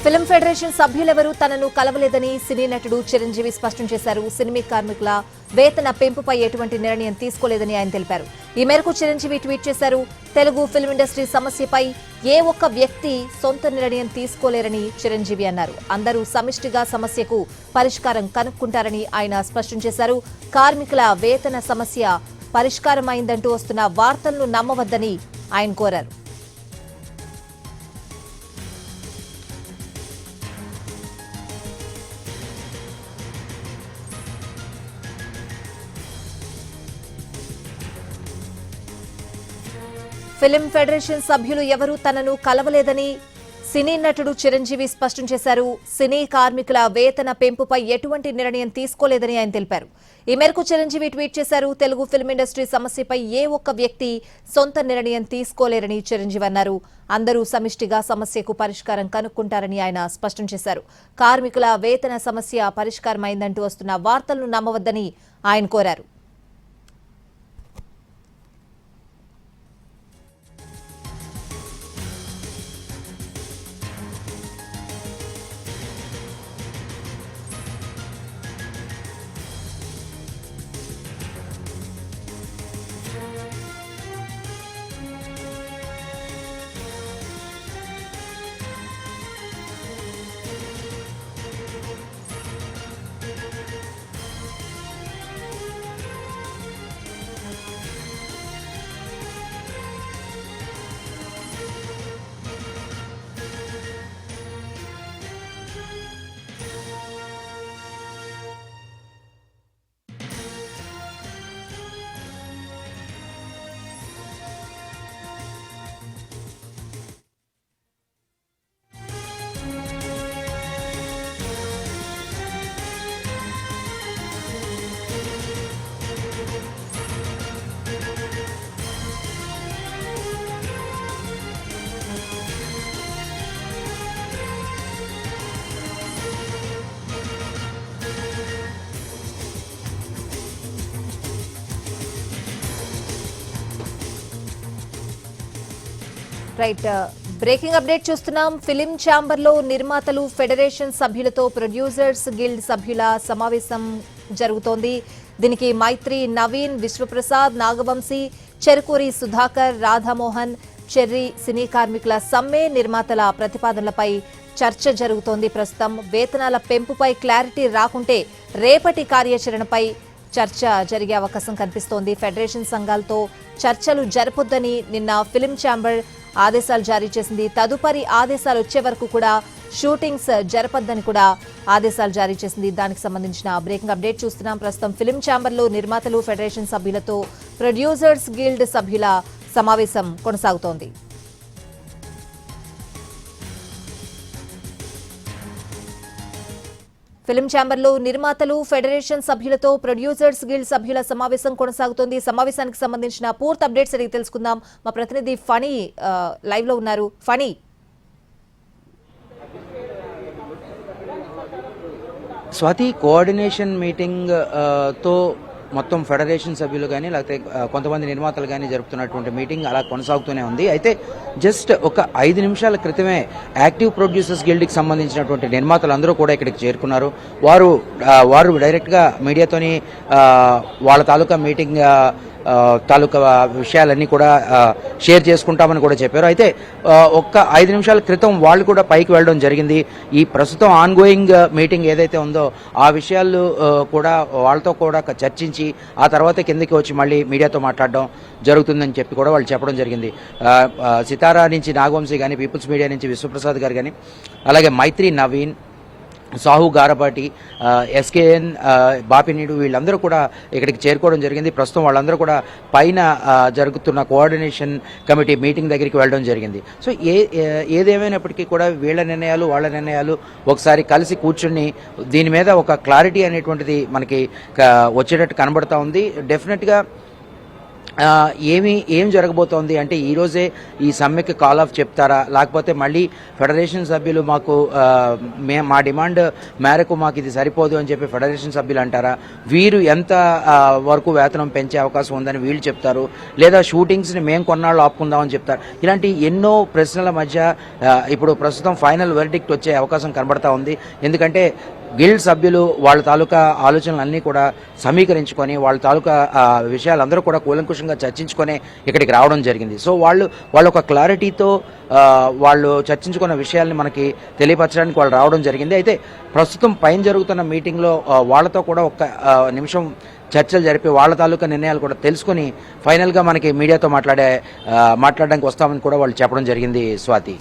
Film federation సభ్యులెవరూ తనను కలవలేదని సినీ నటుడు చిరంజీవి స్పష్టం చేశారు. సినిమా కార్మికుల వేతన పెంపుపై ఎటువంటి నిర్ణయం తీసుకోలేదని ఆయన తెలిపారు. ఈ మేరకు చిరంజీవి ట్వీట్ చేశారు. తెలుగు ఫిల్మ్ ఇండస్ట్రీ సమస్యపై ఏ ఒక్క వ్యక్తి సొంత నిర్ణయం తీసుకోలేరని చిరంజీవి అన్నారు. అందరూ సమిష్టిగా సమస్యకు పరిష్కారం కనుక్కుంటారని ఆయన స్పష్టం చేశారు. కార్మికుల వేతన సమస్య పరిష్కారమైందంటూ వస్తున్న వార్తలను నమ్మవద్దని ఆయన కోరారు. ఫిల్మ్ ఫెడరేషన్ సభ్యులు ఎవరూ తనను కలవలేదని సినీ నటుడు చిరంజీవి స్పష్టం చేశారు. సినీ కార్మికుల వేతన పెంపుపై ఎటువంటి నిర్ణయం తీసుకోలేదని ఆయన తెలిపారు. ఈ మేరకు చిరంజీవి ట్వీట్ చేశారు. తెలుగు ఫిల్మ్ ఇండస్ట్రీ సమస్యపై ఏ ఒక్క వ్యక్తి సొంత నిర్ణయం తీసుకోలేరని చిరంజీవి అన్నారు. అందరూ సమిష్టిగా సమస్యకు పరిష్కారం కనుక్కుంటారని ఆయన స్పష్టం చేశారు. కార్మికుల వేతన సమస్య పరిష్కారమైందంటూ వస్తున్న వార్తలను నమ్మవద్దని ఆయన కోరారు. రైట్, బ్రేకింగ్ అప్డేట్ చూస్తున్నాం. ఫిలిం ఛాంబర్ లో నిర్మాతలు ఫెడరేషన్ సభ్యులతో ప్రొడ్యూసర్స్ గిల్డ్ సభ్యుల సమావేశం జరుగుతోంది. దీనికి మైత్రి, నవీన్, విశ్వప్రసాద్, నాగవంశీ, చెరుకూరి సుధాకర్, రాధామోహన్, చెర్రీ సినీ కార్మికుల సమ్మె నిర్మాతల ప్రతిపాదనలపై చర్చ జరుగుతోంది. ప్రస్తుతం వేతనాల పెంపుపై క్లారిటీ రాకుంటే రేపటి కార్యాచరణపై చర్చ జరిగే అవకాశం కనిపిస్తోంది. ఫెడరేషన్ సంఘాలతో చర్చలు జరపొద్దని నిన్న ఫిలిం ఛాంబర్ ఆదేశాలు జారీ చేసింది. తదుపరి ఆదేశాలు వచ్చే వరకు కూడా షూటింగ్స్ జరపొద్దని కూడా ఆదేశాలు జారీ చేసింది. దానికి సంబంధించిన బ్రేకింగ్ అప్డేట్ చూస్తున్నాం. ప్రస్తుతం ఫిలిం ఛాంబర్లో నిర్మాతలు ఫెడరేషన్ సభ్యులతో ప్రొడ్యూసర్స్ గిల్డ్ సభ్యుల సమావేశం కొనసాగుతోంది. ఫిలిం ఛాంబర్లో నిర్మాతలు ఫెడరేషన్ సభ్యులతో ప్రొడ్యూసర్స్ గిల్డ్ సభ్యుల సమావేశం కొనసాగుతోంది. సమావేశానికి సంబంధించిన పూర్తి అప్డేట్స్ అడిగి తెలుసుకుందాం. మా ప్రతినిధి ఫణి లైవ్ లో ఉన్నారు. ఫణి, స్వాతి, కోఆర్డినేషన్ మీటింగ్ తో మొత్తం ఫెడరేషన్ సభ్యులు కానీ లేకపోతే కొంతమంది నిర్మాతలు కానీ జరుపుతున్నటువంటి మీటింగ్ అలా కొనసాగుతూనే ఉంది. అయితే జస్ట్ ఒక 5 నిమిషాల క్రితమే యాక్టివ్ ప్రొడ్యూసర్స్ గిల్డ్కి సంబంధించినటువంటి నిర్మాతలు అందరూ కూడా ఇక్కడికి చేరుకున్నారు. వారు డైరెక్ట్గా మీడియాతోని వాళ్ళ తాలూకా మీటింగ్ తాలూకా విషయాలన్నీ కూడా షేర్ చేసుకుంటామని కూడా చెప్పారు. అయితే ఒక్క 5 నిమిషాల క్రితం వాళ్ళు కూడా పైకి వెళ్ళడం జరిగింది. ఈ ప్రస్తుతం ఆన్గోయింగ్ మీటింగ్ ఏదైతే ఉందో ఆ విషయాలు కూడా వాళ్ళతో కూడా చర్చించి ఆ తర్వాత కిందకి వచ్చి మళ్ళీ మీడియాతో మాట్లాడడం జరుగుతుందని చెప్పి కూడా వాళ్ళు చెప్పడం జరిగింది. సితారా నుంచి నాగవంశీ కానీ, పీపుల్స్ మీడియా నుంచి విశ్వప్రసాద్ గారు కానీ, అలాగే మైత్రి, నవీన్, సాహు గారపాటి, ఎస్కేఎన్, బాపినీడు వీళ్ళందరూ కూడా ఇక్కడికి చేరుకోవడం జరిగింది. ప్రస్తుతం వాళ్ళందరూ కూడా పైన జరుగుతున్న కోఆర్డినేషన్ కమిటీ మీటింగ్ దగ్గరికి వెళ్ళడం జరిగింది. సో ఏదేమైనప్పటికీ కూడా వీళ్ళ నిర్ణయాలు వాళ్ళ నిర్ణయాలు ఒకసారి కలిసి కూర్చుని దీని మీద ఒక క్లారిటీ అనేటువంటిది మనకి వచ్చేటట్టు కనబడతా ఉంది. డెఫినెట్గా ఏం జరగబోతోంది అంటే ఈరోజే ఈ సమ్మెకి కాల్ ఆఫ్ చెప్తారా, లేకపోతే మళ్ళీ ఫెడరేషన్ సభ్యులు మాకు మా డిమాండ్ మేరకు మాకు ఇది సరిపోదు అని చెప్పి ఫెడరేషన్ సభ్యులు అంటారా, వీరు ఎంత వరకు వేతనం పెంచే అవకాశం ఉందని వీళ్ళు చెప్తారు, లేదా షూటింగ్స్ని మేము కొన్నాళ్ళు ఆపుకుందామని చెప్తారు. ఇలాంటి ఎన్నో ప్రశ్నల మధ్య ఇప్పుడు ప్రస్తుతం ఫైనల్ వెర్డిక్ట్ వచ్చే అవకాశం కనబడతా ఉంది. ఎందుకంటే గిల్డ్ సభ్యులు వాళ్ళ తాలూకా ఆలోచనలన్నీ కూడా సమీకరించుకొని వాళ్ళ తాలూకా విషయాలందరూ కూడా కూలంకుషంగా చర్చించుకొని ఇక్కడికి రావడం జరిగింది. సో వాళ్ళ ఒక క్లారిటీతో వాళ్ళు చర్చించుకున్న విషయాల్ని మనకి తెలియపరచడానికి వాళ్ళు రావడం జరిగింది. అయితే ప్రస్తుతం పైన జరుగుతున్న మీటింగ్లో వాళ్ళతో కూడా ఒక నిమిషం చర్చలు జరిపి వాళ్ళ తాలూకా నిర్ణయాలు కూడా తెలుసుకొని ఫైనల్గా మనకి మీడియాతో మాట్లాడడానికి వస్తామని కూడా వాళ్ళు చెప్పడం జరిగింది. స్వాతి.